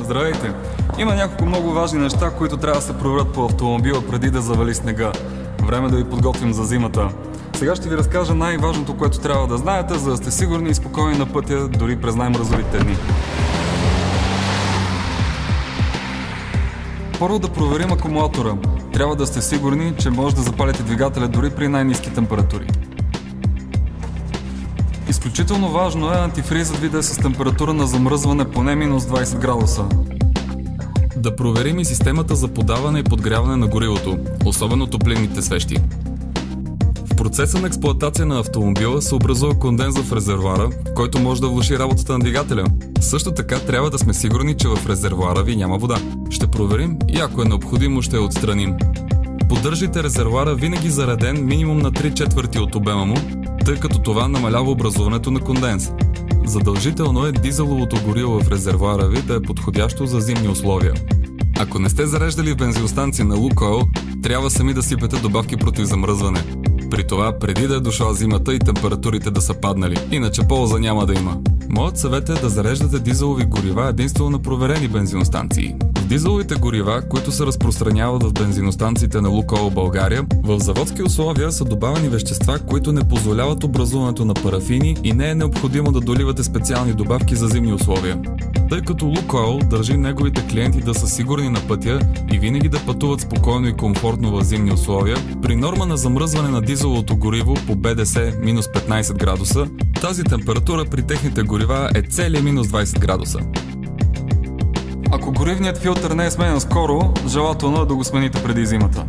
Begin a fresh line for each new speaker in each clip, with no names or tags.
Здравейте! Има няколко много важни неща, които трябва да се проверят по автомобила преди да завали снега. Време да ви подготвим за зимата. Сега ще ви разкажа най-важното, което трябва да знаете, за да сте сигурни и спокойни на пътя, дори през най-мразовите дни. Първо да проверим акумулатора. Трябва да сте сигурни, че може да запалите двигателя дори при най-ниски температури. Изключително важно е антифризът ви да е с температура на замръзване поне минус 20 градуса.
Да проверим и системата за подаване и подгряване на горивото, особено топлинните свещи. В процеса на експлоатация на автомобила се образува конденза в резервоара, който може да влоши работата на двигателя. Също така трябва да сме сигурни, че в резервоара ви няма вода. Ще проверим и ако е необходимо, ще я отстраним. Поддържайте резервоара винаги зареден минимум на 3/4 от обема му, тъй като това намалява образуването на конденс. Задължително е дизеловото гориво в резервоара ви да е подходящо за зимни условия. Ако не сте зареждали в бензиностанция на Лукойл, трябва сами да сипете добавки против замръзване. При това преди да е дошла зимата и температурите да са паднали, иначе полза няма да има. Моят съвет е да зареждате дизелови горива единствено на проверени бензиностанции. В дизеловите горива, които се разпространяват в бензиностанциите на Лукойл България, в заводски условия са добавени вещества, които не позволяват образуването на парафини и не е необходимо да доливате специални добавки за зимни условия. Тъй като Лукойл държи неговите клиенти да са сигурни на пътя и винаги да пътуват спокойно и комфортно в зимни условия, при норма на замръзване на дизеловото гориво по БДС минус 15 градуса, тази температура при техните горива е цели минус 20 градуса.
Ако горивният филтър не е сменен скоро, желателно е да го смените преди зимата.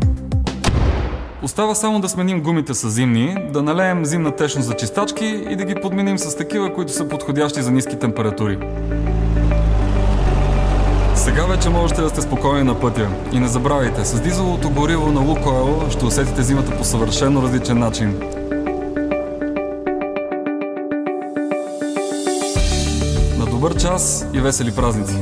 Остава само да сменим гумите с зимни, да налеем зимна течност за чистачки и да ги подменим с такива, които са подходящи за ниски температури. Сега вече можете да сте спокойни на пътя. И не забравяйте, с дизеловото гориво на Лукойл ще усетите зимата по съвършено различен начин. На добър час и весели празници!